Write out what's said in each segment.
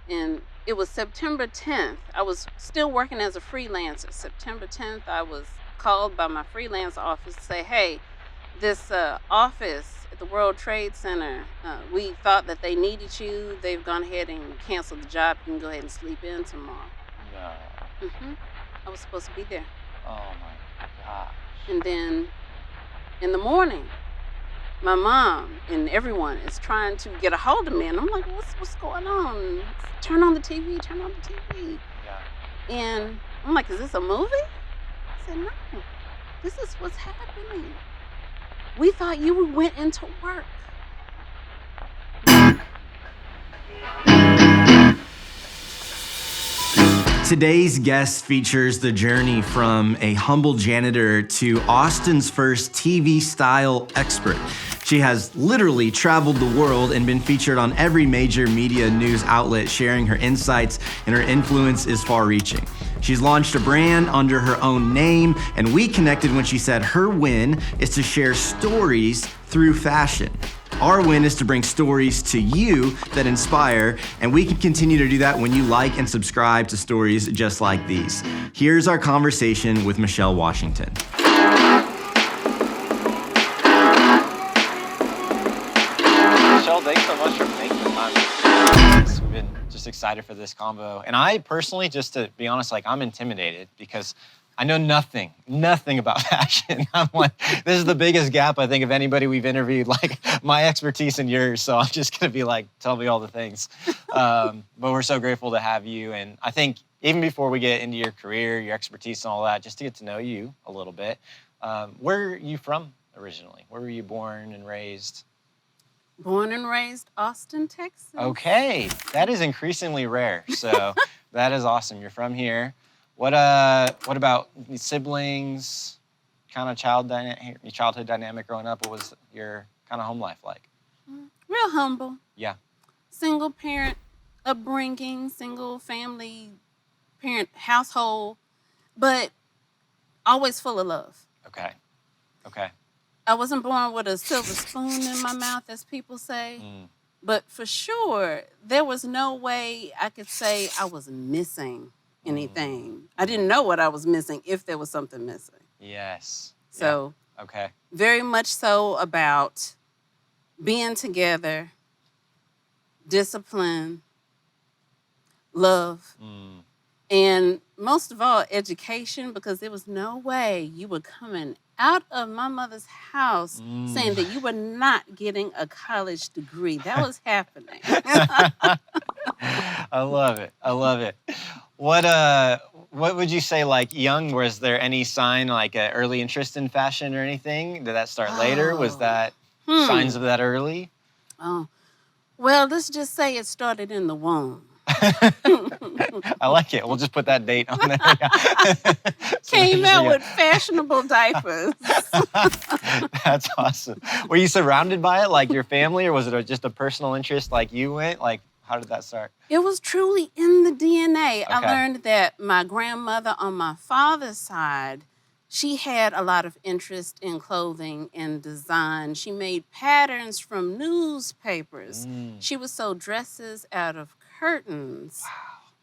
And it was September 10th. I was still working as a freelancer. September 10th, I was called by my freelance office to say, hey, this office at the World Trade Center, we thought that they needed you. They've gone ahead and canceled the job. You can go ahead and sleep in tomorrow. No. I was supposed to be there. Oh my gosh. And then in the morning, my mom and everyone is trying to get a hold of me, and I'm like, what's going on? Turn on the TV, turn on the TV. Yeah. And I'm like, is this a movie? I said, no, this is what's happening. We thought you went into work. Today's guest features the journey from a humble janitor to Austin's first TV-style expert. She has literally traveled the world and been featured on every major media news outlet, sharing her insights, and her influence is far-reaching. She's launched a brand under her own name, and we connected when she said her win is to share stories through fashion. Our win is to bring stories to you that inspire, and we can continue to do that when you like and subscribe to stories just like these. Here's our conversation with Michelle Washington. Michelle, thanks so much for making the time. We've been just excited for this convo. And I personally, just to be honest, I'm intimidated because I know nothing about fashion. I'm like, this is the biggest gap, I think, of anybody we've interviewed, my expertise and yours. So I'm just gonna be like, tell me all the things. But we're so grateful to have you. And I think even before we get into your career, your expertise and all that, just to get to know you a little bit, where are you from originally? Where were you born and raised? Born and raised Austin, Texas. Okay, that is increasingly rare. So that is awesome. You're from here. What about siblings? Kind of childhood dynamic growing up? What was your kind of home life like? Real humble. Yeah. Single parent upbringing, single family parent household, but always full of love. Okay. I wasn't born with a silver spoon in my mouth, as people say. But for sure, there was no way I could say I was missing anything. I didn't know what I was missing if there was something missing. Yes. So, yeah. Okay. Very much so about being together, discipline, love, and most of all, education, because there was no way you were coming out of my mother's house saying that you were not getting a college degree. That was happening. I love it. What would you say, young, was there any sign, an early interest in fashion or anything? Did that start later? Was that signs of that early? Oh, well, let's just say it started in the womb. I like it. We'll just put that date on there. Came out with fashionable diapers. That's awesome. Were you surrounded by it, like your family, or was it just a personal interest, like you went? How did that start? It was truly in the DNA. Okay. I learned that my grandmother on my father's side, she had a lot of interest in clothing and design. She made patterns from newspapers. She would sew dresses out of curtains. Wow.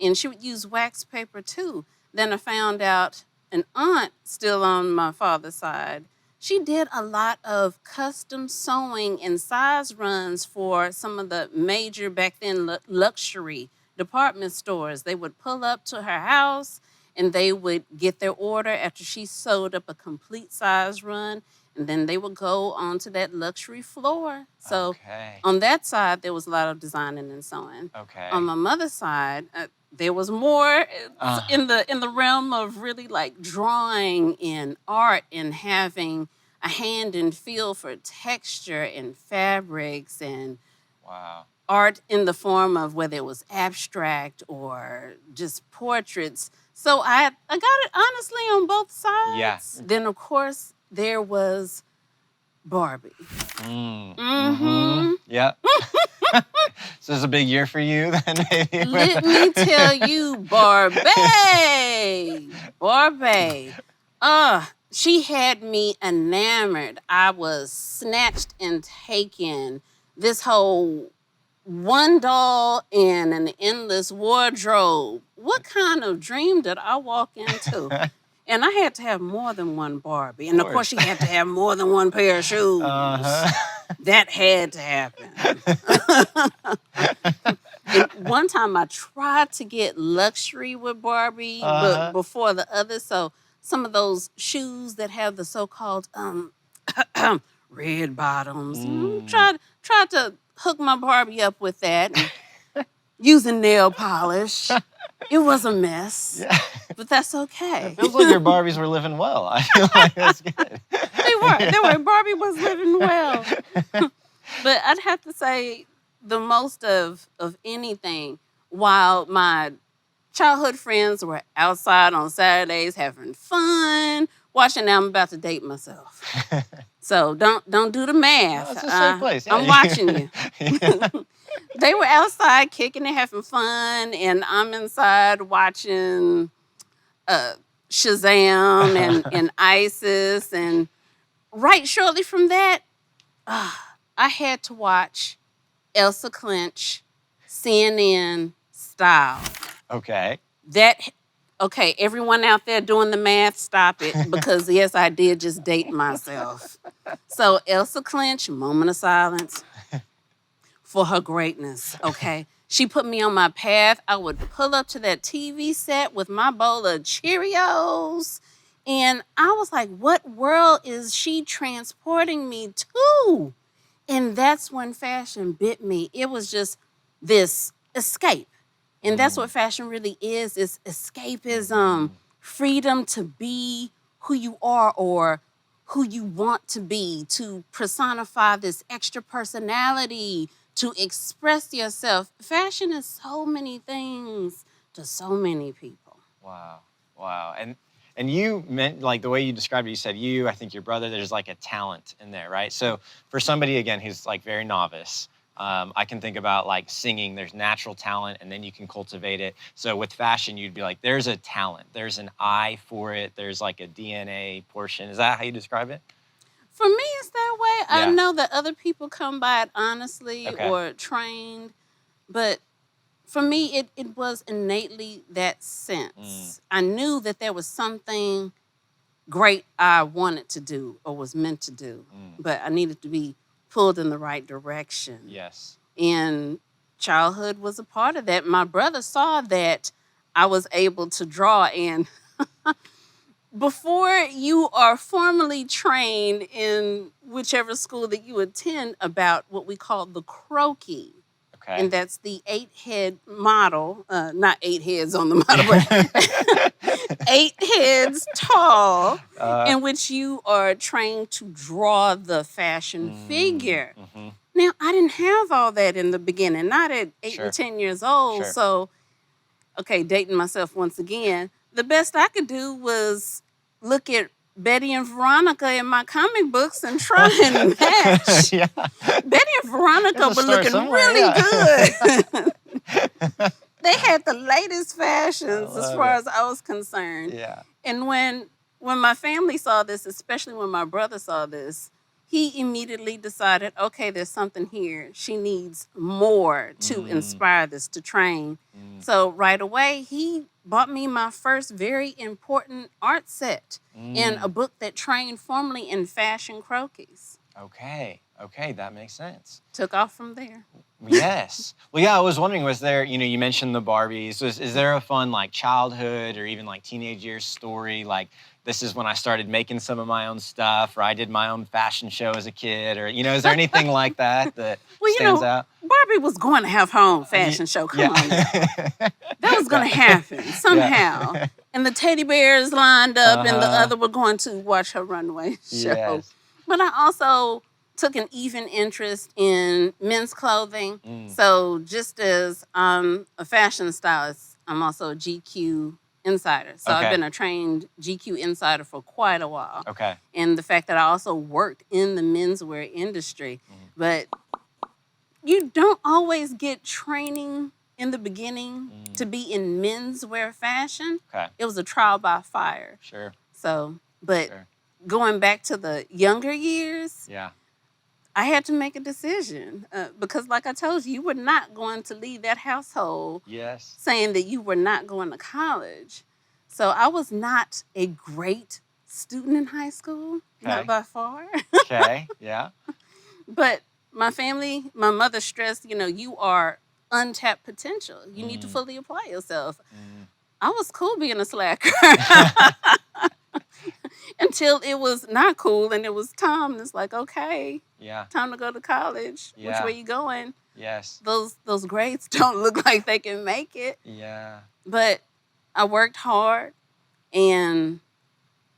And she would use wax paper too. Then I found out an aunt still on my father's side, she did a lot of custom sewing and size runs for some of the major back then luxury department stores. They would pull up to her house and they would get their order after she sewed up a complete size run. And then they would go onto that luxury floor. So on that side, there was a lot of designing and sewing. Okay. On my mother's side, there was more in the realm of really drawing and art and having a hand and feel for texture and fabrics and art in the form of whether it was abstract or just portraits. So I got it honestly on both sides. Yeah. Then of course there was Barbie. Yeah. So it's a big year for you then, maybe? Let me tell you, Barbie. She had me enamored. I was snatched and taken. This whole one doll and an endless wardrobe. What kind of dream did I walk into? And I had to have more than one Barbie. And of course, she had to have more than one pair of shoes. That had to happen. And one time I tried to get luxury with Barbie, but before the others. So some of those shoes that have the so-called red bottoms. Tried to hook my Barbie up with that and using nail polish. It was a mess, but that's okay. It feels like your Barbies were living well. I feel like that's good. They were. Barbie was living well. But I'd have to say the most of anything, while my childhood friends were outside on Saturdays having fun, watching. Now I'm about to date myself. So don't do the math. No, it's the same place. Yeah, I'm watching you. They were outside kicking and having fun, and I'm inside watching Shazam and ISIS. And right shortly from that, I had to watch Elsa Clinch, CNN style. Okay. Okay, everyone out there doing the math, stop it, because yes, I did just date myself. So Elsa Clinch, moment of silence for her greatness, okay? She put me on my path. I would pull up to that TV set with my bowl of Cheerios, and I was like, what world is she transporting me to? And that's when fashion bit me. It was just this escape. And that's what fashion really is escapism, freedom to be who you are or who you want to be, to personify this extra personality, to express yourself. Fashion is so many things to so many people. Wow. And you meant, like, the way you described it, you said I think your brother, there's like a talent in there, right? So for somebody, again, who's like very novice, I can think about like singing, there's natural talent and then you can cultivate it. So with fashion, you'd be like, there's a talent, there's an eye for it, there's like a DNA portion. Is that how you describe it? For me, it's that way. Yeah. I know that other people come by it honestly or trained, but for me, it was innately that sense. I knew that there was something great I wanted to do or was meant to do, but I needed to be pulled in the right direction. Yes. And childhood was a part of that. My brother saw that I was able to draw, and before you are formally trained in whichever school that you attend about what we call the croquis. Okay. And that's the 8-head model, not 8 heads on the model, but 8 heads tall, in which you are trained to draw the fashion figure. Now, I didn't have all that in the beginning, not at 8 and 10 years old. So, okay, dating myself once again, the best I could do was look at Betty and Veronica in my comic books and try and match. Betty and Veronica were looking really good. They had the latest fashions as far as I was concerned. And when my family saw this, especially when my brother saw this, he immediately decided, okay, there's something here. She needs more to inspire this, to train. So right away, he bought me my first very important art set in a book that trained formally in fashion croquis. Okay, that makes sense. Took off from there. Yes. Well, yeah, I was wondering, was there, you mentioned the Barbies. Is there a fun, like, childhood or even, like, teenage years story? Like, this is when I started making some of my own stuff, or I did my own fashion show as a kid, or, is there anything like that stands out? Barbie was going to have her own fashion show. Come on now. That was going to happen somehow. Yeah. And the teddy bears lined up, and the other were going to watch her runway show. Yes. But I also took an even interest in men's clothing. So just as I'm a fashion stylist, I'm also a GQ insider. So I've been a trained GQ insider for quite a while. And the fact that I also worked in the menswear industry. But you don't always get training in the beginning to be in menswear fashion. It was a trial by fire. So, but going back to the younger years, I had to make a decision because, like I told you, you were not going to leave that household Yes. saying that you were not going to college. So I was not a great student in high school, not Okay. by far. Okay. Yeah. But my family, my mother stressed, you are untapped potential. You need to fully apply yourself. I was cool being a slacker until it was not cool and it was time. It's like, okay, Yeah. time to go to college. Which Yeah. way you going? Yes. Those grades don't look like they can make it. Yeah. But I worked hard, and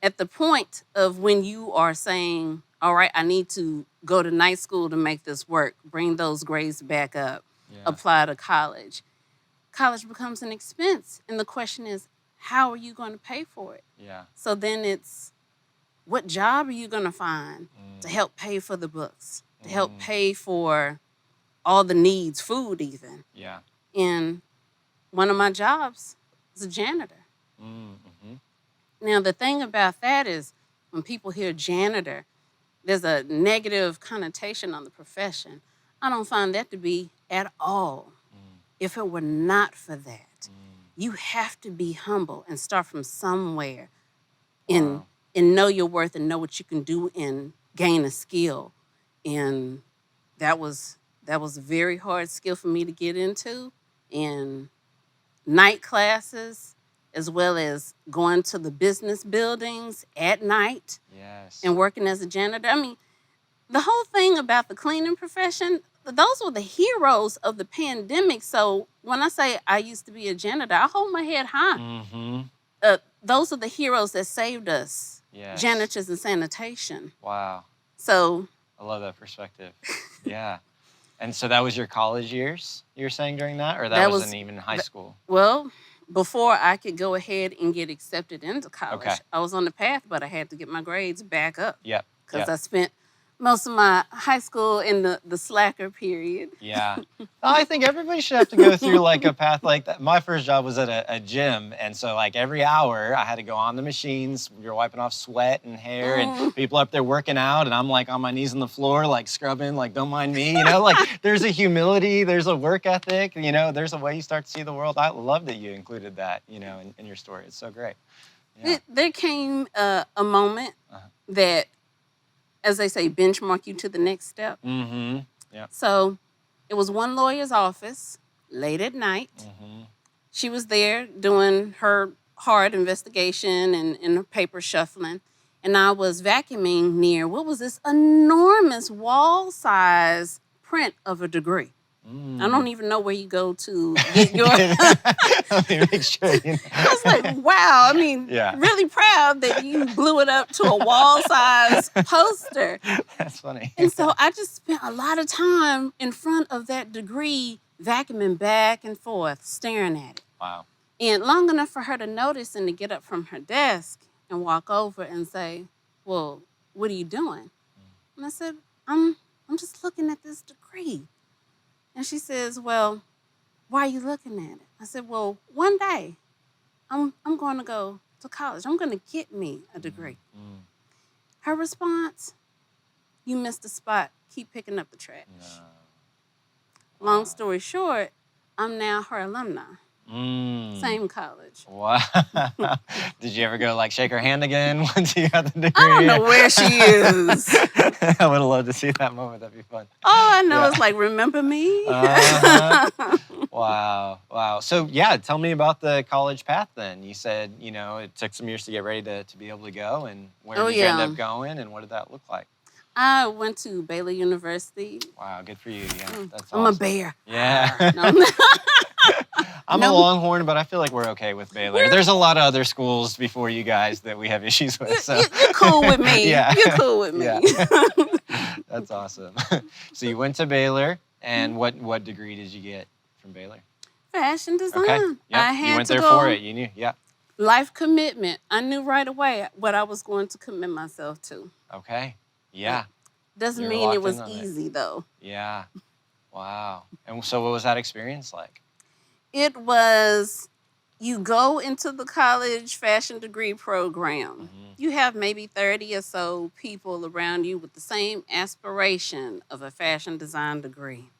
at the point of when you are saying, all right, I need to go to night school to make this work, bring those grades back up, Yeah. apply to college. College becomes an expense. And the question is, how are you going to pay for it? Yeah. So then it's, what job are you going to find to help pay for the books, to help pay for all the needs, food even? Yeah. And one of my jobs is a janitor. Mm-hmm. Now, the thing about that is when people hear janitor, there's a negative connotation on the profession. I don't find that to be at all. If it were not for that, you have to be humble and start from somewhere and know your worth and know what you can do and gain a skill. And that was a very hard skill for me to get into. And night classes, as well as going to the business buildings at night Yes. and working as a janitor. I mean, the whole thing about the cleaning profession, those were the heroes of the pandemic. So when I say I used to be a janitor, I hold my head high. Mm-hmm. Those are the heroes that saved us, Yes. janitors and sanitation. Wow. So I love that perspective. Yeah. And so that was your college years, you were saying during that? Or that wasn't even high school? Well, before I could go ahead and get accepted into college, Okay. I was on the path, but I had to get my grades back up. Yep. Because I spent most of my high school in the slacker period. Yeah. I think everybody should have to go through like a path like that. My first job was at a gym. And so like every hour I had to go on the machines. You're wiping off sweat and hair and people up there working out. And I'm like on my knees on the floor, like scrubbing, like don't mind me, like there's a humility, there's a work ethic, there's a way you start to see the world. I love that you included that, in your story. It's so great. Yeah. There came a moment that, as they say, benchmark you to the next step. Mm-hmm. Yeah. So it was one lawyer's office late at night. Mm-hmm. She was there doing her hard investigation and her paper shuffling. And I was vacuuming near, what was this enormous wall-size print of a degree. I don't even know where you go to get your... Let me make sure. I was like, wow. I mean, really proud that you blew it up to a wall-size poster. That's funny. And so I just spent a lot of time in front of that degree, vacuuming back and forth, staring at it. Wow. And long enough for her to notice and to get up from her desk and walk over and say, well, what are you doing? And I said, I'm just looking at this degree. And she says, well, why are you looking at it? I said, well, one day I'm going to go to college. I'm going to get me a degree. Her response, you missed a spot. Keep picking up the trash. No. Long story short, I'm now her alumni. Same college. Wow. Did you ever go like shake her hand again once you got the degree? I don't know where she is. I would have loved to see that moment. That'd be fun. All I know is like, remember me? Wow. So tell me about the college path then. You said, it took some years to get ready to be able to go. And where did you end up going and what did that look like? I went to Baylor University. Wow, good for you. Yeah, that's I'm awesome. a bear. Yeah. No. I'm a Longhorn, but I feel like we're okay with Baylor. There's a lot of other schools before you guys that we have issues with. So. You're cool with me. Yeah. You're cool with me. Yeah. That's awesome. So you went to Baylor, and what degree did you get from Baylor? Fashion design. Okay. Yep. I had you went to there go for it. You knew. Yeah. Life commitment. I knew right away what I was going to commit myself to. Okay. Yeah. Doesn't You were mean it locked was in on it. easy though. Yeah. Wow. And so what was that experience like? It was, You go into the college fashion degree program. Mm-hmm. You have maybe 30 or so people around you with the same aspiration of a fashion design degree.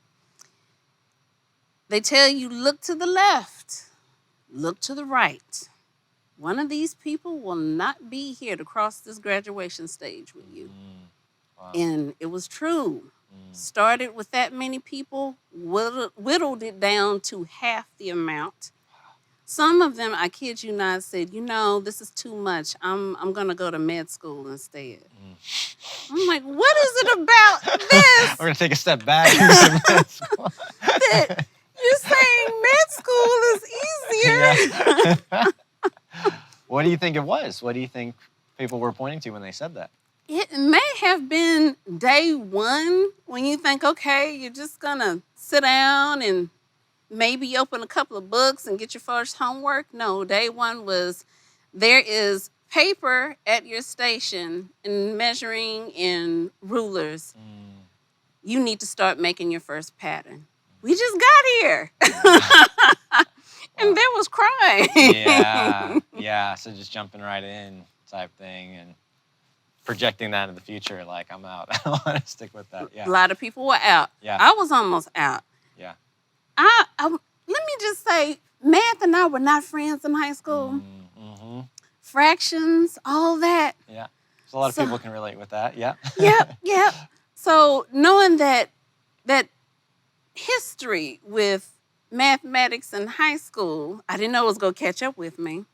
They tell you, look to the left, look to the right. One of these people will not be here to cross this graduation stage with you. Wow. And it was true. Started with that many people, whittled it down to half the amount. Some of them, I kid you not, said, this is too much. I'm going to go to med school instead. I'm like, what is it about this? We're going to take a step back. And do some med school. That you're saying med school is easier? Yeah. What do you think it was? What do you think people were pointing to when they said that? It may have been day one when you think, okay, you're just going to sit down and maybe open a couple of books and get your first homework. No, day one was there is paper at your station and measuring and rulers. You need to start making your first pattern. We just got here. And there was crying. Yeah. So just jumping right in type thing and projecting that into the future, like I'm out. I don't want to stick with that. Yeah. A lot of people were out. Yeah. I was almost out. Yeah. Let me just say, math and I were not friends in high school. Mm-hmm. Fractions, all that. Yeah. So a lot of people can relate with that. Yeah. Yep. So knowing that history with mathematics in high school, I didn't know it was going to catch up with me.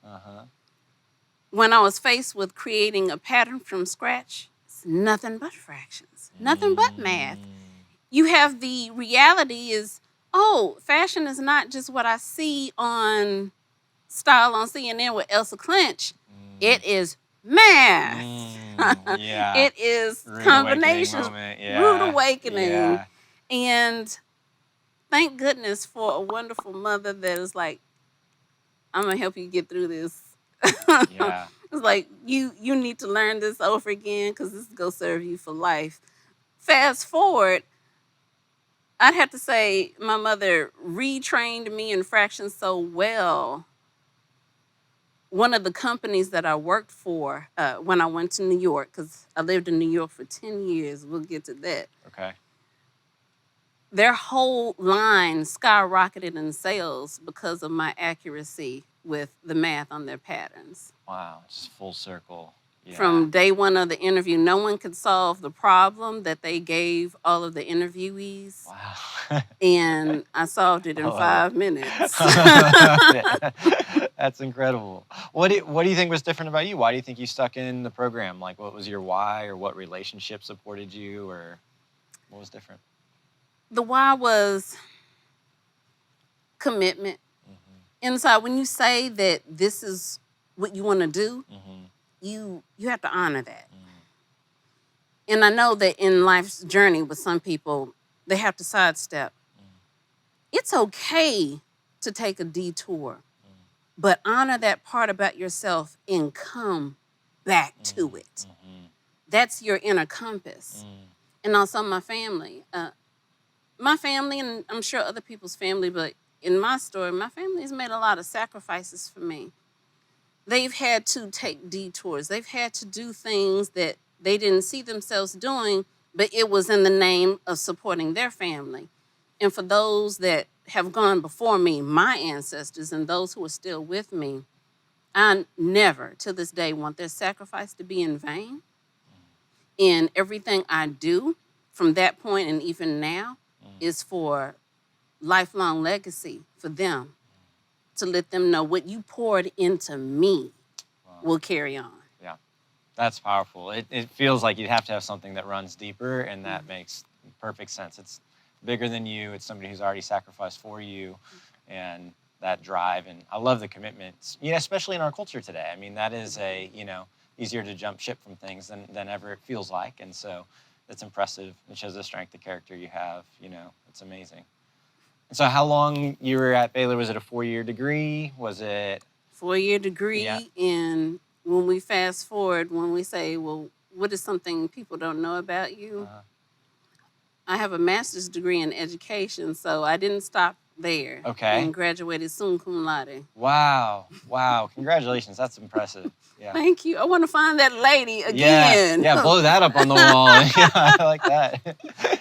When I was faced with creating a pattern from scratch, it's nothing but fractions, nothing but math. You have the reality is, fashion is not just what I see on Style on CNN with Elsa Clinch. It is math. Yeah. It is Rude combinations, rude awakening. Yeah. And thank goodness for a wonderful mother that is like, I'm going to help you get through this. Yeah. It's like, you need to learn this over again because this is going to serve you for life. Fast forward, I'd have to say my mother retrained me in fractions so well. One of the companies that I worked for when I went to New York, because I lived in New York for 10 years, we'll get to that. Okay. Their whole line skyrocketed in sales because of my accuracy with the math on their patterns. Wow, just full circle. Yeah. From day one of the interview, no one could solve the problem that they gave all of the interviewees. Wow. And I solved it in 5 minutes. That's incredible. What do you think was different about you? Why do you think you stuck in the program? Like, what was your why, or what relationship supported you, or what was different? The why was commitment. Inside, when you say that this is what you want to do, you have to honor that. And I know that in life's journey with some people, they have to sidestep. It's okay to take a detour, but honor that part about yourself and come back to it. That's your inner compass. And also my family. My family, and I'm sure other people's family, but in my story, my family has made a lot of sacrifices for me. They've had to take detours. They've had to do things that they didn't see themselves doing, but it was in the name of supporting their family. And for those that have gone before me, my ancestors, and those who are still with me, I never, to this day, want their sacrifice to be in vain. And everything I do from that point and even now is for lifelong legacy for them, to let them know what you poured into me will carry on. Yeah, that's powerful. It feels like you'd have to have something that runs deeper, and that makes perfect sense. It's bigger than you. It's somebody who's already sacrificed for you, and that drive. And I love the commitment, especially in our culture today. I mean, that is easier to jump ship from things than ever it feels like. And so it's impressive. It shows the strength of character you have. It's amazing. And so how long you were at Baylor? Was it a 4-year degree? Was it? 4-year degree. Yeah. And when we fast forward, when we say, well, what is something people don't know about you? I have a master's degree in education, so I didn't stop there. Okay. And graduated summa cum laude. Wow. Wow. Congratulations. That's impressive. Yeah. Thank you. I want to find that lady Yeah. again. Yeah. Blow that up on the wall. Yeah, I like that.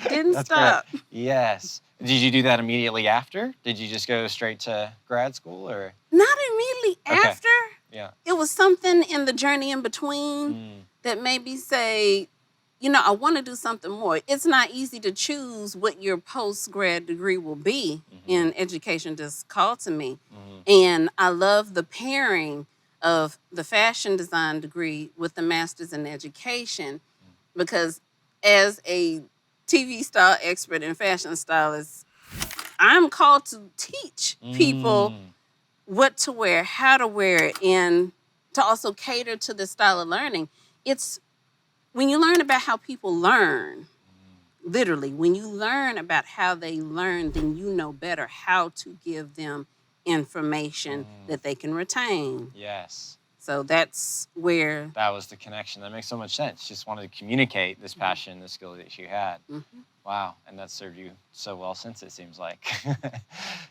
Didn't That's stop. great. Yes. Did you do that immediately after? Did you just go straight to grad school or? Not immediately Okay. after. Yeah. It was something in the journey in between Mm. that made me say, I want to do something more. It's not easy to choose what your post-grad degree will be in education, just called to me. And I love the pairing of the fashion design degree with the master's in education, because as a TV style expert and fashion stylist, I'm called to teach people what to wear, how to wear it, and to also cater to the style of learning. It's when you learn about how people learn, literally, when you learn about how they learn, then you know better how to give them information that they can retain. Yes. So that's where. That was the connection. That makes so much sense. Just wanted to communicate this passion, this skill that you had. Wow. And that served you so well since, it seems like.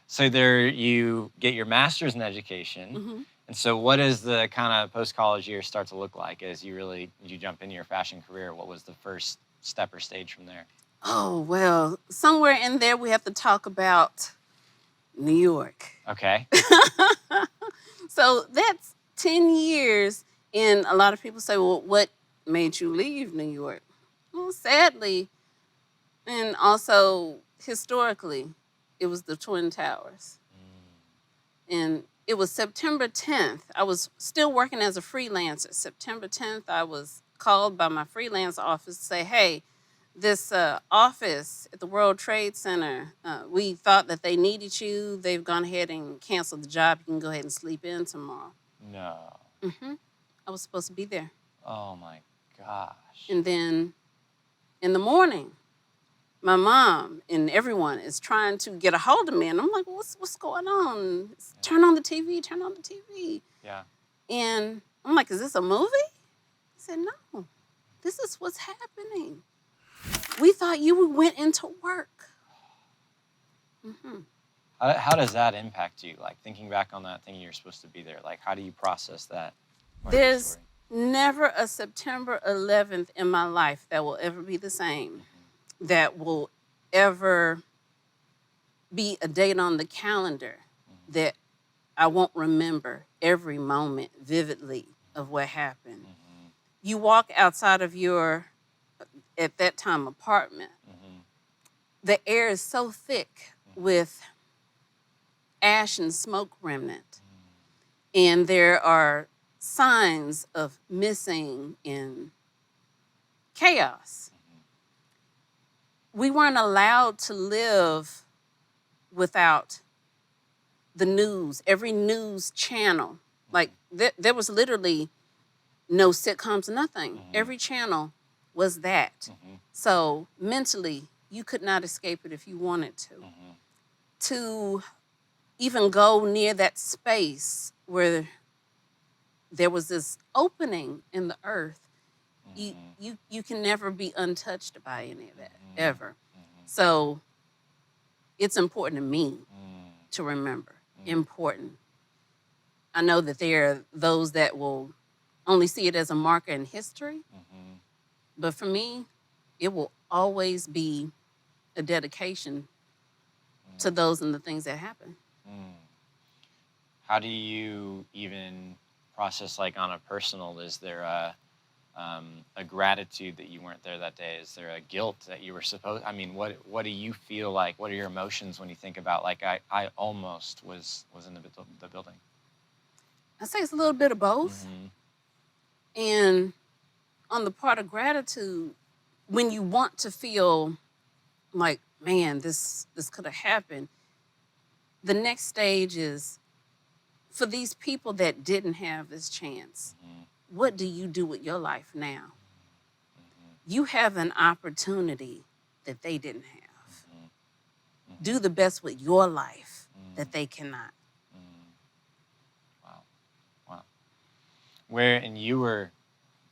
So there you get your master's in education. And so what does the kind of post-college years start to look like as you jump into your fashion career? What was the first step or stage from there? Oh, well, somewhere in there we have to talk about New York. Okay. So that's 10 years. And a lot of people say, well, what made you leave New York? Well, sadly, and also historically, it was the Twin Towers. And it was September 10th. I was still working as a freelancer. September 10th, I was called by my freelance office to say, hey, this office at the World Trade Center, we thought that they needed you. They've gone ahead and canceled the job. You can go ahead and sleep in tomorrow. No. I was supposed to be there. Oh my gosh. And then in the morning, my mom and everyone is trying to get a hold of me. And I'm like, what's going on? Turn on the TV, turn on the TV. Yeah. And I'm like, is this a movie? He said, no, this is what's happening. We thought you went into work. How does that impact you? Like thinking back on that, thinking you're supposed to be there, like how do you process that? There's never a September 11th in my life that will ever be the same, that will ever be a date on the calendar that I won't remember every moment vividly of what happened. You walk outside of your, at that time, apartment. The air is so thick with ash and smoke remnant. And there are signs of missing and chaos. We weren't allowed to live without the news, every news channel. Like there was literally no sitcoms, nothing. Every channel was that. So mentally, you could not escape it if you wanted to. To even go near that space where there was this opening in the earth, you can never be untouched by any of that, ever. So it's important to me to remember. Important. I know that there are those that will only see it as a marker in history, but for me, it will always be a dedication to those and the things that happen. How do you even process, like on a personal, is there a gratitude that you weren't there that day? Is there a guilt that you were supposed, I mean, what do you feel like? What are your emotions when you think about, like, I almost was in the building? I say it's a little bit of both. And on the part of gratitude, when you want to feel like, man, this could have happened, the next stage is, for these people that didn't have this chance, what do you do with your life now? You have an opportunity that they didn't have. Do the best with your life that they cannot. Wow. And you were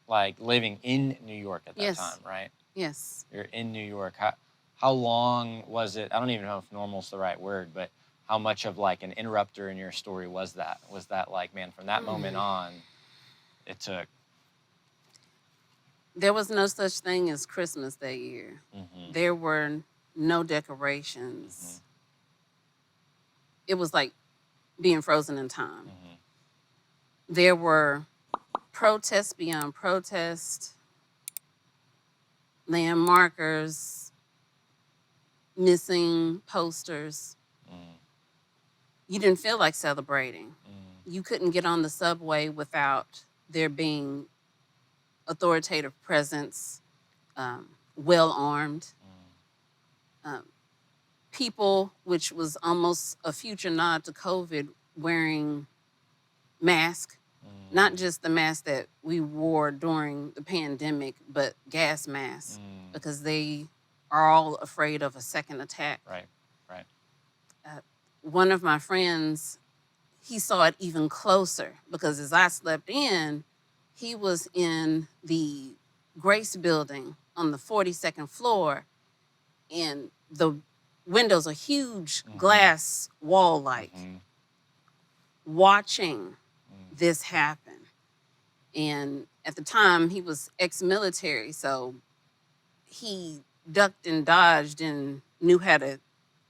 like living in New York at that time, right? Yes. You're in New York. How long was it? I don't even know if normal is the right word, but how much of like an interrupter in your story was that? Was that like, man, from that moment on, it took? There was no such thing as Christmas that year. There were no decorations. It was like being frozen in time. There were protests beyond protest, landmarkers, missing posters. You didn't feel like celebrating. You couldn't get on the subway without there being authoritative presence, well armed. People, which was almost a future nod to COVID, wearing masks, not just the mask that we wore during the pandemic, but gas masks, because they are all afraid of a second attack. Right. One of my friends, he saw it even closer because as I slept in, he was in the Grace building on the 42nd floor, and the windows are huge glass wall like, watching this happen. And at the time, he was ex-military, so he ducked and dodged and knew how to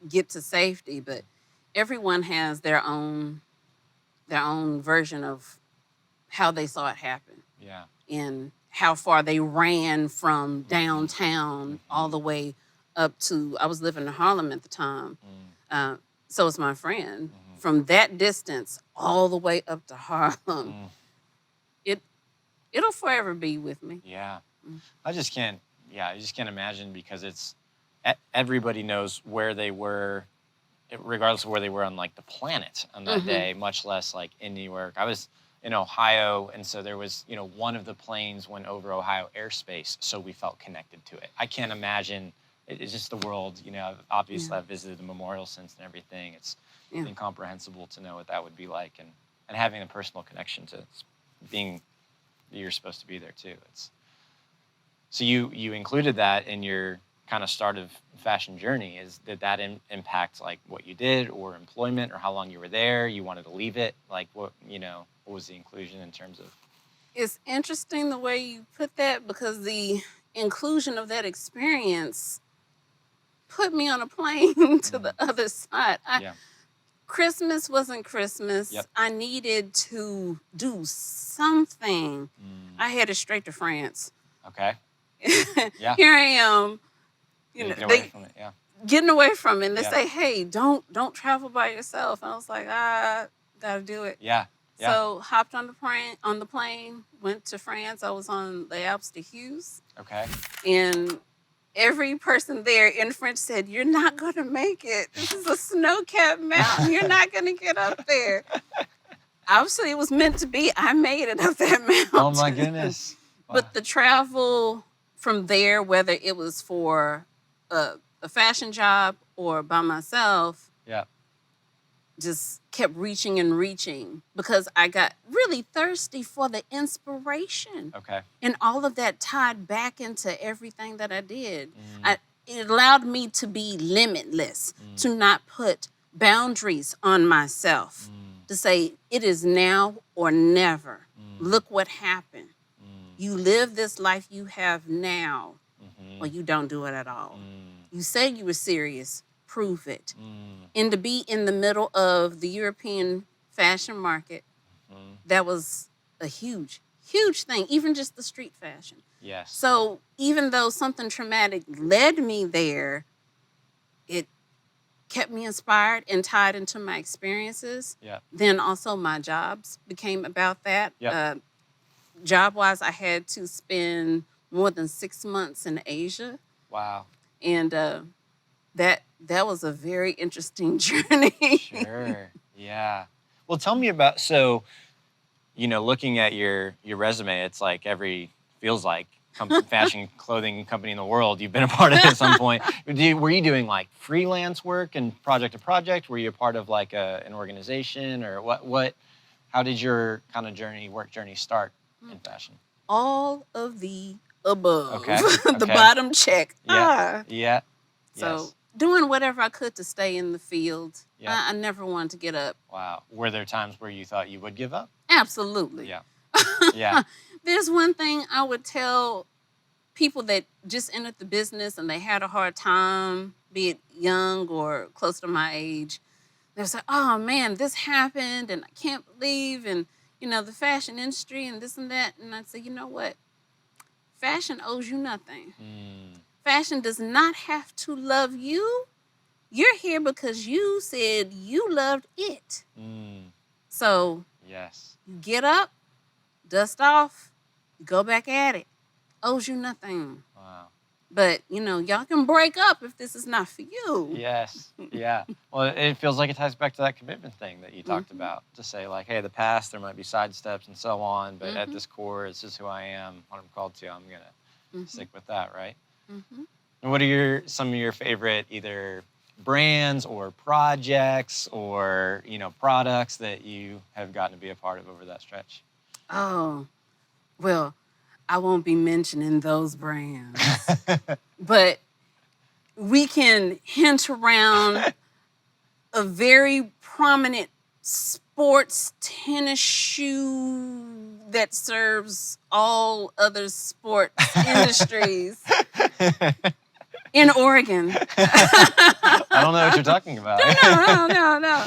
get to safety. But everyone has their own version of how they saw it happen. Yeah. And how far they ran from downtown all the way up to, I was living in Harlem at the time. So was my friend. From that distance all the way up to Harlem. It'll forever be with me. Yeah. I just can't imagine, because it's, everybody knows where they were, regardless of where they were on like the planet on that day, much less like in New York. I was in Ohio, and so there was, one of the planes went over Ohio airspace, so we felt connected to it. I can't imagine, it's just the world, obviously I've visited the memorial since and everything. It's incomprehensible to know what that would be like, and having a personal connection to being, you're supposed to be there too. So you included that in your kind of start of fashion journey. Did that impact like what you did or employment or how long you were there? You wanted to leave it? Like what was the inclusion in terms of? It's interesting the way you put that, because the inclusion of that experience put me on a plane to the other side. Christmas wasn't Christmas. Yep. I needed to do something. I headed straight to France. Okay. Yeah. Here I am. Getting away from it. Yeah. Getting away from it. And they say, hey, don't travel by yourself. And I was like, gotta do it. Yeah. Yeah. So hopped on the plane, went to France. I was on the Alpes de Huez. Okay. And every person there in French said, you're not going to make it. This is a snow-capped mountain. You're not going to get up there. Obviously, it was meant to be. I made it up that mountain. Oh, my goodness. Wow. But the travel from there, whether it was for a fashion job or by myself, just kept reaching and reaching, because I got really thirsty for the inspiration. Okay. And all of that tied back into everything that I did. It allowed me to be limitless, to not put boundaries on myself, to say it is now or never. Look what happened. You live this life you have now, or you don't do it at all. You say you were serious, prove it. And to be in the middle of the European fashion market, that was a huge, huge thing, even just the street fashion. Yes. So even though something traumatic led me there, it kept me inspired and tied into my experiences. Yeah. Then also my jobs became about that. Yep. Job-wise, I had to spend more than 6 months in Asia. Wow. And that was a very interesting journey. Sure. Yeah. Well, tell me about, so, looking at your resume, it's like feels like fashion clothing company in the world you've been a part of at some point. Were you doing like freelance work and project to project? Were you a part of like an organization, or what? How did your kind of work journey start in fashion? All of the above. Okay. The bottom check. Yeah. Yeah. So yes. doing whatever I could to stay in the field. Yeah. I never wanted to get up. Wow. Were there times where you thought you would give up? Absolutely. Yeah. Yeah. There's one thing I would tell people that just entered the business and they had a hard time, be it young or close to my age. They're like, oh man, this happened and I can't believe, and the fashion industry and this and that. And I'd say, you know what? Fashion owes you nothing. Fashion does not have to love you. You're here because you said you loved it. So Yes. you get up, dust off, go back at it. Owes you nothing. Wow. But, y'all can break up if this is not for you. Yes. Yeah. Well, it feels like it ties back to that commitment thing that you talked about, to say like, hey, the past, there might be side steps and so on, but at this core, it's just who I am, what I'm called to. I'm going to stick with that, right? And what are some of your favorite either brands or projects or, products that you have gotten to be a part of over that stretch? Oh, well, I won't be mentioning those brands, but we can hint around a very prominent sports tennis shoe that serves all other sports industries in Oregon. I don't know what you're talking about. No.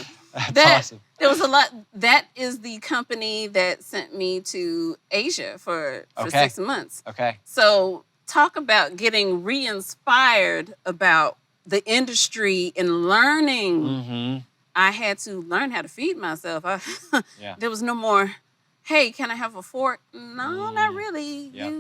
That's awesome. There was a lot. That is the company that sent me to Asia for 6 months. Okay. So talk about getting re-inspired about the industry and learning. I had to learn how to feed myself. There was no more, hey, can I have a fork? No, not really. Yeah.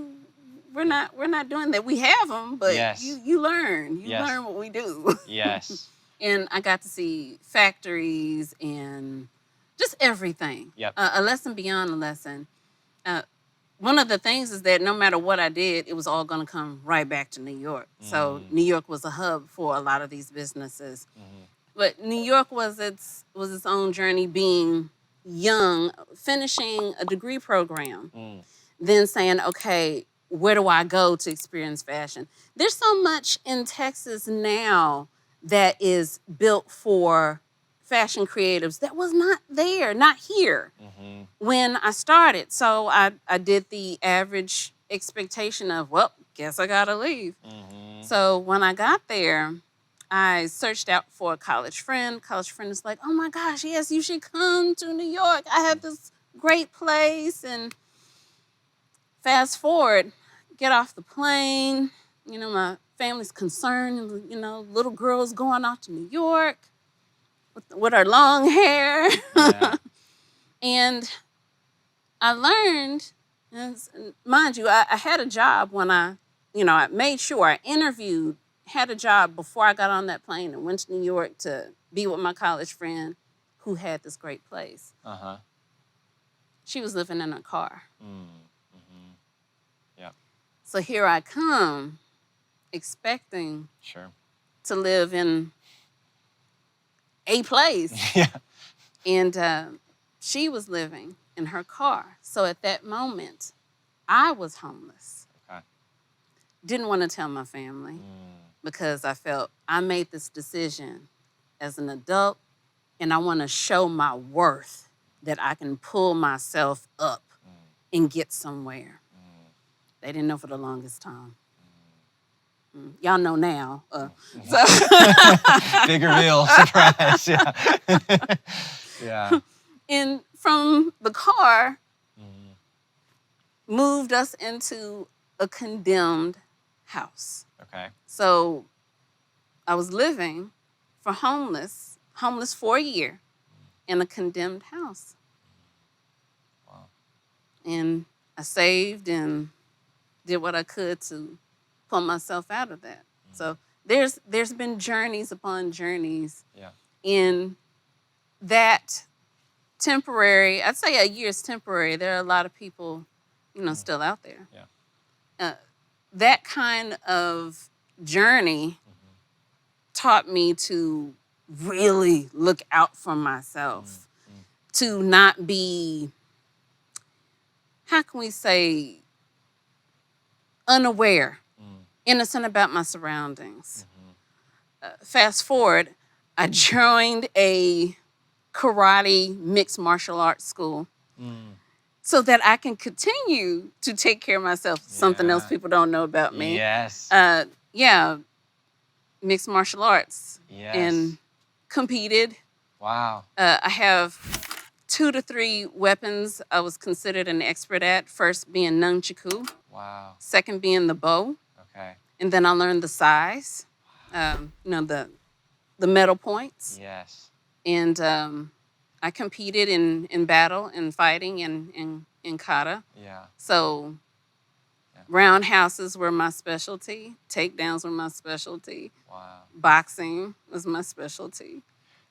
We're not doing that. We have them, but you learn. You learn what we do. Yes. And I got to see factories and just everything. Yep. A lesson beyond a lesson. One of the things is that no matter what I did, it was all going to come right back to New York. So New York was a hub for a lot of these businesses. But New York was its own journey, being young, finishing a degree program, then saying, okay, where do I go to experience fashion? There's so much in Texas now that is built for fashion creatives that was not there, not here when I started. So I did the average expectation of, well, guess I gotta leave. So when I got there, I searched out for a college friend. College friend is like, oh my gosh, yes, you should come to New York. I have this great place. And fast forward, get off the plane, my family's concerned, little girls going off to New York with her long hair. Yeah. And I learned, and mind you, I had a job when I made sure I interviewed, had a job before I got on that plane and went to New York to be with my college friend who had this great place. She was living in her car. Yeah. So here I come, expecting to live in a place. Yeah. And she was living in her car. So at that moment, I was homeless. Okay. Didn't want to tell my family because I felt I made this decision as an adult and I want to show my worth, that I can pull myself up and get somewhere. They didn't know for the longest time. Y'all know now. Big reveal, surprise. Yeah. Yeah. And from the car, moved us into a condemned house. Okay. So I was living for homeless for a year in a condemned house. Wow. And I saved and did what I could to pull myself out of that. So there's been journeys upon journeys. Yeah. In that temporary, I'd say a year is temporary. There are a lot of people, still out there. Yeah. That kind of journey taught me to really look out for myself, to not be, how can we say, unaware, innocent about my surroundings. fast forward, I joined a karate mixed martial arts school so that I can continue to take care of myself. Something else Yeah. people don't know about me. Yes. Yeah, mixed martial arts Yes. and competed. Wow. I have 2 to 3 weapons I was considered an expert at. First being nunchaku, Wow. second being the bow, Okay. and then I learned the size, the metal points. Yes. And I competed in battle and fighting and in kata. Yeah. So roundhouses were my specialty. Takedowns were my specialty. Wow. Boxing was my specialty.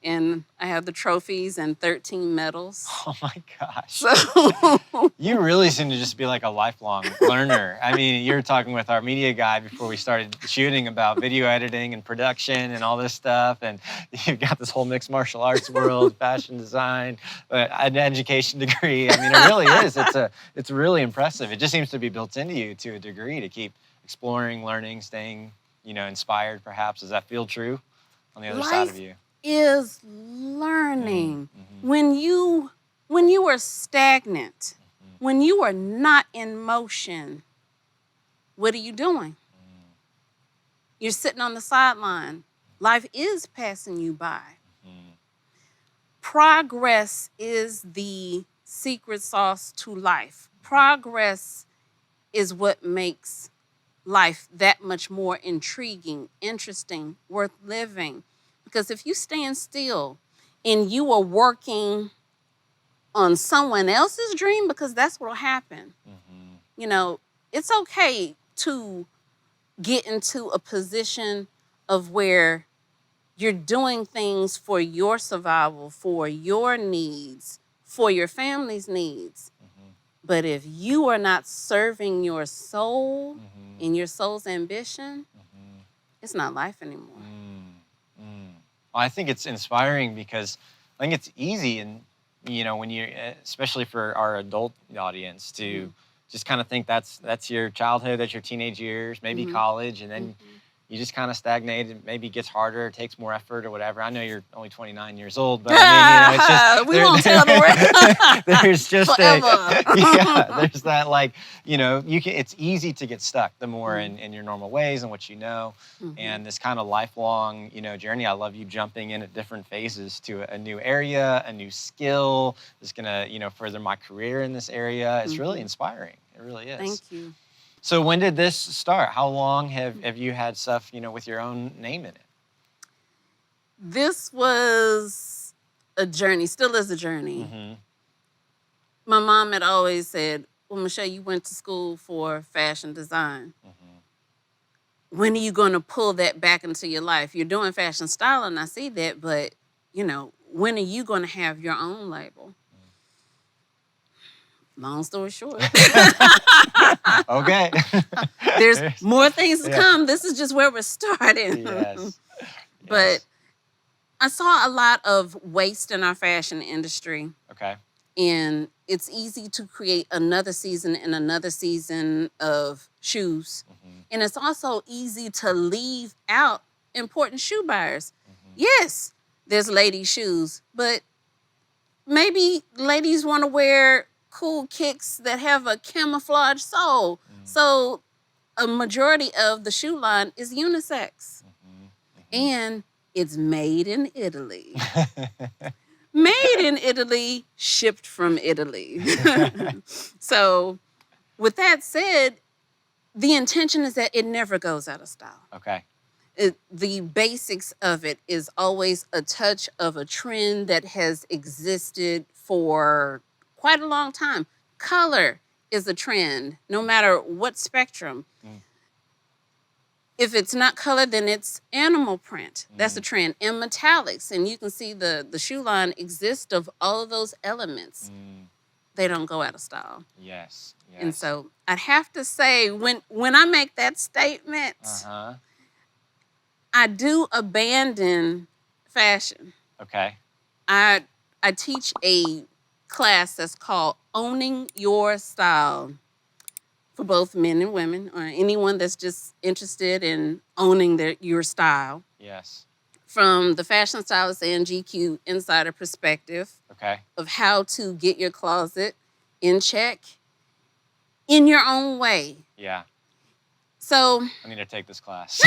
And I have the trophies and 13 medals. Oh my gosh. So You really seem to just be like a lifelong learner. I mean, you were talking with our media guy before we started shooting about video editing and production and all this stuff. And you've got this whole mixed martial arts world, fashion design, an education degree. I mean, it really is. It's really impressive. It just seems to be built into you to a degree to keep exploring, learning, staying, inspired perhaps. Does that feel true on the other side of you? Is learning. Mm-hmm. When you are stagnant, when you are not in motion, what are you doing? You're sitting on the sideline. Life is passing you by. Progress is the secret sauce to life. Progress is what makes life that much more intriguing, interesting, worth living. Because if you stand still and you are working on someone else's dream, because that's what will happen. It's okay to get into a position of where you're doing things for your survival, for your needs, for your family's needs. But if you are not serving your soul and your soul's ambition, it's not life anymore. Well, I think it's inspiring because I think it's easy and when you're, especially for our adult audience, to just kind of think that's your childhood, that's your teenage years, maybe college, and then you just kind of stagnate. It maybe gets harder, it takes more effort or whatever. I know you're only 29 years old, but I mean, it's just... we won't tell the rest. There's just there's that it's easy to get stuck the more in your normal ways and what you know. And this kind of lifelong, journey. I love you jumping in at different phases to a new area, a new skill that's gonna, further my career in this area. It's really inspiring. It really is. Thank you. So when did this start? How long have you had stuff, with your own name in it? This was a journey, still is a journey. My mom had always said, well, Michelle, you went to school for fashion design. When are you going to pull that back into your life? You're doing fashion styling, I see that, but, when are you going to have your own label? Long story short. Okay. There's more things to come. This is just where we're starting. Yes. But I saw a lot of waste in our fashion industry. Okay. And it's easy to create another season and another season of shoes. And it's also easy to leave out important shoe buyers. Yes, there's ladies' shoes, but maybe ladies want to wear cool kicks that have a camouflage sole. So a majority of the shoe line is unisex. And it's made in Italy. Made in Italy, shipped from Italy. So with that said, the intention is that it never goes out of style. Okay. The basics of it is always a touch of a trend that has existed for quite a long time. Color is a trend, no matter what spectrum. If it's not color, then it's animal print. That's a trend. And metallics. And you can see the shoe line exists of all of those elements. They don't go out of style. Yes. And so I'd have to say, when I make that statement, I do abandon fashion. Okay. I teach a class that's called Owning Your Style for both men and women, or anyone that's just interested in owning your style. Yes. From the Fashion Stylist and GQ insider perspective Okay. of how to get your closet in check in your own way. Yeah. So I need to take this class.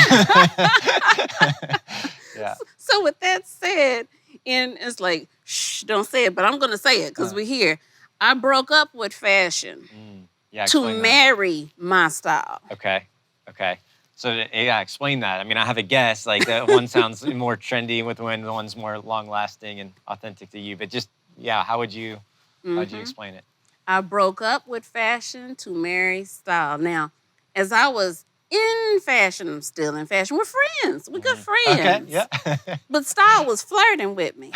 Yeah. So with that said, and it's like, shh, don't say it, but I'm gonna say it because we're here. I broke up with fashion Yeah, to explain that. marry my style. Okay. Okay. So yeah, explain that. I mean, I have a guess. Like that one sounds more trendy, with one, the one's more long-lasting and authentic to you. But just how would you explain it? I broke up with fashion to marry style. Now, as I was in fashion, I'm still in fashion. We're friends. We're good friends. Okay. Yeah. But style was flirting with me.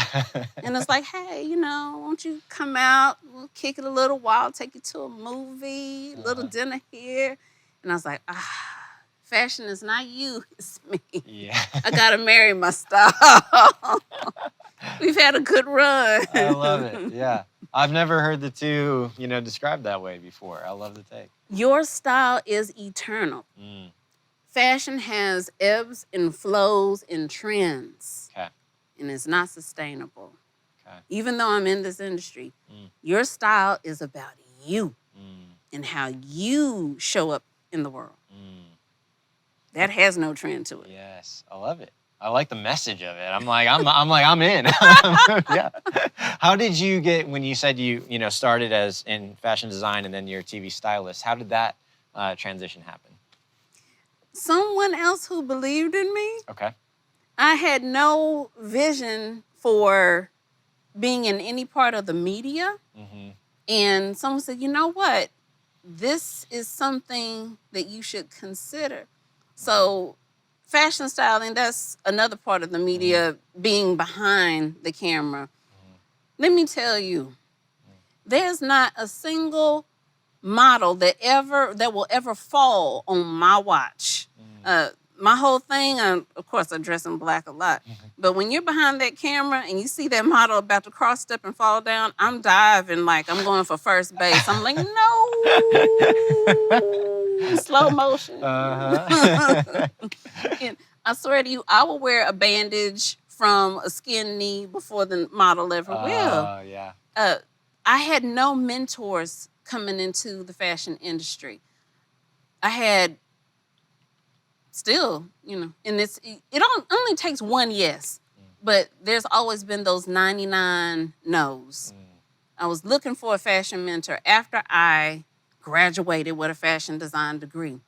And it's like, hey, won't you come out? We'll kick it a little while, take you to a movie, a little dinner here. And I was like, fashion is not you, it's me. Yeah. I gotta marry my style. We've had a good run. I love it. Yeah. I've never heard the two, described that way before. I love the take. Your style is eternal. Fashion has ebbs and flows and trends. Okay. And it's not sustainable. Okay. Even though I'm in this industry, your style is about you and how you show up in the world. That has no trend to it. Yes, I love it. I like the message of it. I'm in. Yeah. How did you get, when you said you started as in fashion design and then you're a TV stylist? How did that transition happen? Someone else who believed in me. Okay. I had no vision for being in any part of the media. And someone said, you know what? This is something that you should consider. So fashion styling, that's another part of the media, being behind the camera. Let me tell you, there's not a single model that will ever fall on my watch. My whole thing, of course, I dress in black a lot. But when you're behind that camera and you see that model about to cross step and fall down, I'm diving like I'm going for first base. I'm like, no, slow motion. And I swear to you, I will wear a bandage from a skinned knee before the model ever will. Yeah. I had no mentors coming into the fashion industry. I had still, and it only takes one yes, but there's always been those 99 no's. I was looking for a fashion mentor after I graduated with a fashion design degree.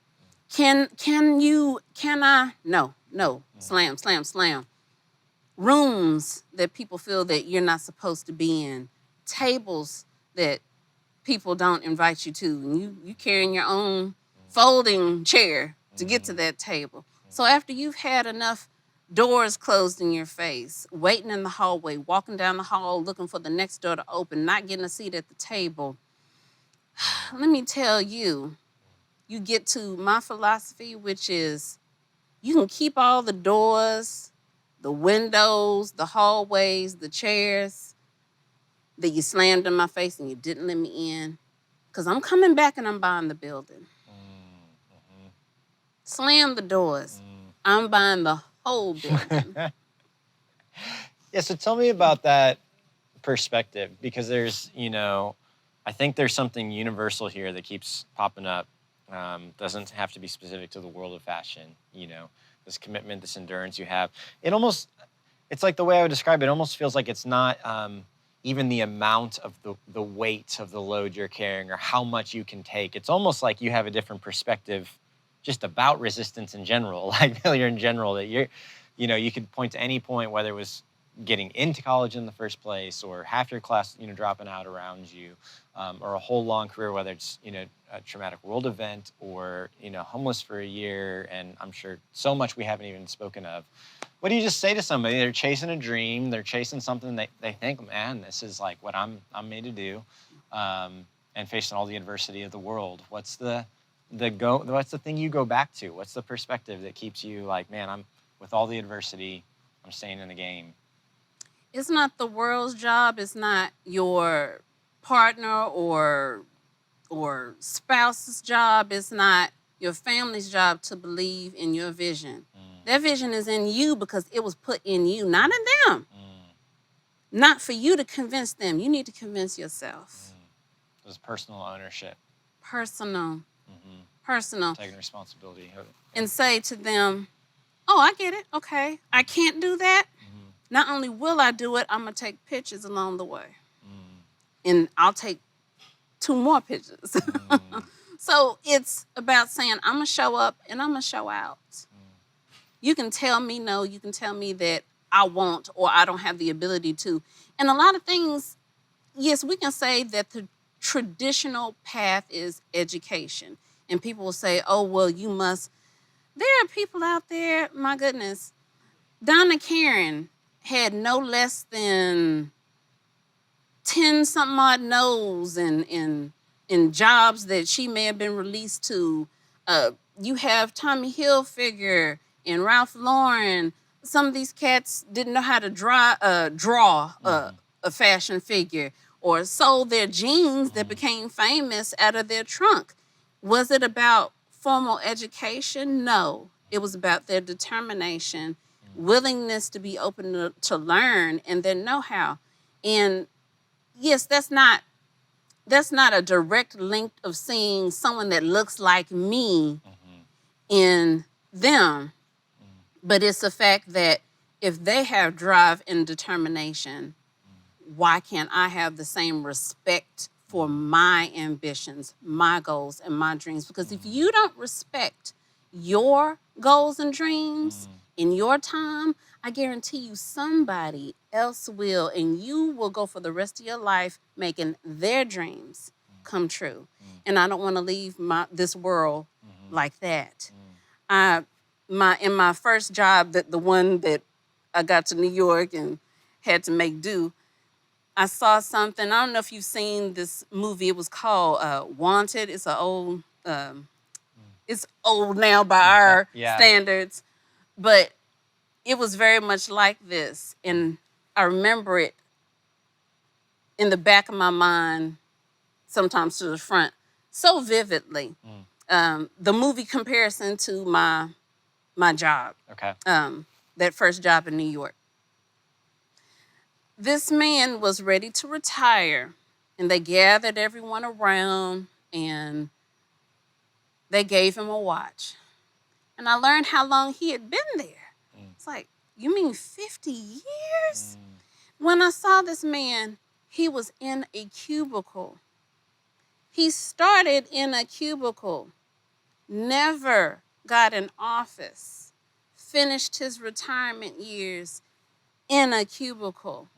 Can I? No, slam, slam, slam. Rooms that people feel that you're not supposed to be in. Tables that people don't invite you to. And you carrying your own folding chair to get to that table. So after you've had enough doors closed in your face, waiting in the hallway, walking down the hall, looking for the next door to open, not getting a seat at the table, let me tell you, you get to my philosophy, which is you can keep all the doors, the windows, the hallways, the chairs that you slammed in my face and you didn't let me in, because I'm coming back and I'm buying the building. Slam the doors. I'm buying the whole building. Yeah, so tell me about that perspective, because there's, I think there's something universal here that keeps popping up. Doesn't have to be specific to the world of fashion, this commitment, this endurance you have. It's like the way I would describe it, it almost feels like it's not even the amount of the weight of the load you're carrying or how much you can take. It's almost like you have a different perspective just about resistance in general, like failure in general, that you could point to any point, whether it was getting into college in the first place or half your class, dropping out around you, or a whole long career, whether it's, a traumatic world event or, homeless for a year. And I'm sure so much we haven't even spoken of. What do you just say to somebody? They're chasing a dream, they're chasing something they think, man, this is like what I'm made to do, and facing all the adversity of the world. What's the thing you go back to? What's the perspective that keeps you like, man, I'm with all the adversity, I'm staying in the game? It's not the world's job. It's not your partner or spouse's job. It's not your family's job to believe in your vision. That vision is in you because it was put in you, not in them. Not for you to convince them. You need to convince yourself. There's personal ownership. Personal. Personal. Taking responsibility. And say to them, oh, I get it. Okay. I can't do that. Not only will I do it, I'm going to take pictures along the way. And I'll take 2 more pictures. So it's about saying, I'm going to show up and I'm going to show out. You can tell me no. You can tell me that I won't or I don't have the ability to. And a lot of things, yes, we can say that the traditional path is education. And people will say, oh, well, you must. There are people out there, my goodness. Donna Karen had no less than 10-something odd no's in jobs that she may have been released to. You have Tommy Hilfiger and Ralph Lauren. Some of these cats didn't know how to draw a fashion figure or sold their jeans that became famous out of their trunk. Was it about formal education? No. It was about their determination, willingness to be open to learn, and their know-how. And yes, that's not a direct link of seeing someone that looks like me in them. But it's the fact that if they have drive and determination, why can't I have the same respect for my ambitions, my goals, and my dreams? Because if you don't respect your goals and dreams in your time, I guarantee you somebody else will, and you will go for the rest of your life making their dreams come true. And I don't want to leave this world like that. In my first job, the one that I got to New York and had to make do, I saw something. I don't know if you've seen this movie. It was called Wanted. It's it's old now by our standards, but it was very much like this. And I remember it in the back of my mind, sometimes to the front, so vividly. The movie comparison to my job. Okay. That first job in New York. This man was ready to retire, and they gathered everyone around, and they gave him a watch. And I learned how long he had been there. It's like, you mean 50 years? When I saw this man, he was in a cubicle. He started in a cubicle, never got an office, finished his retirement years in a cubicle.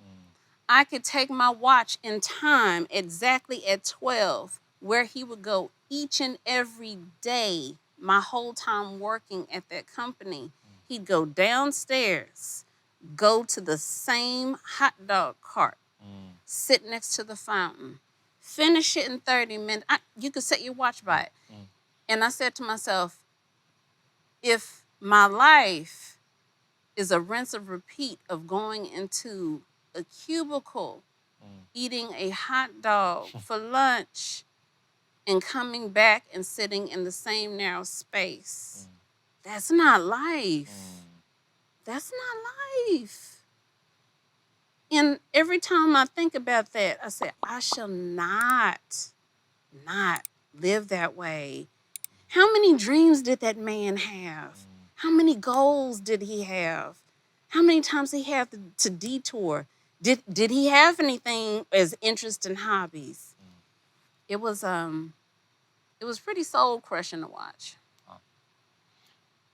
I could take my watch in time exactly at 12, where he would go each and every day, my whole time working at that company. He'd go downstairs, go to the same hot dog cart, sit next to the fountain, finish it in 30 minutes. You could set your watch by it. And I said to myself, if my life is a rinse and repeat of going into a cubicle, eating a hot dog for lunch, and coming back and sitting in the same narrow space, that's not life. That's not life. And every time I think about that, I say, I shall not live that way. How many dreams did that man have? How many goals did he have? How many times he had to detour? Did he have anything as interests and hobbies? It was pretty soul crushing to watch.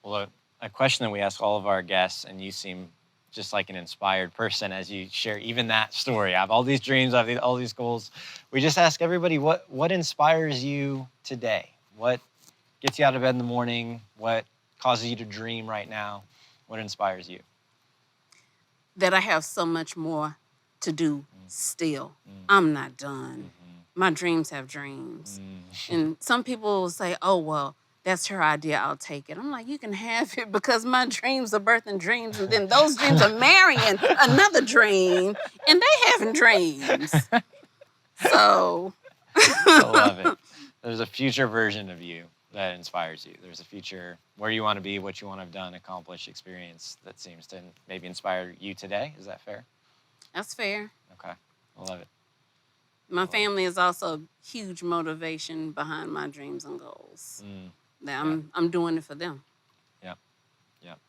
Well, a question that we ask all of our guests, and you seem just like an inspired person as you share even that story. I have all these dreams, I have all these goals. We just ask everybody, what inspires you today? What gets you out of bed in the morning? What causes you to dream right now? What inspires you? That I have so much more to do still. I'm not done. My dreams have dreams. And some people will say, oh, well, that's her idea, I'll take it. I'm like, you can have it, because my dreams are birthing dreams, and then those dreams are marrying another dream, and they having dreams. So. I love it. There's a future version of you. that inspires you? There's a future where you want to be, what you want to have done, accomplished, experience that seems to maybe inspire you today. Is that fair? That's fair. Okay, I love it. My family is also a huge motivation behind my dreams and goals. That I'm doing it for them. Yep, yep.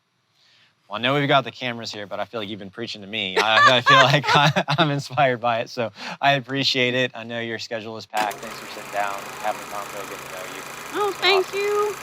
Well, I know we've got the cameras here, but I feel like you've been preaching to me. I feel like I'm inspired by it, so I appreciate it. I know your schedule is packed. Thanks for sitting down, having a convo, getting to know you. Oh, So thank awesome. you.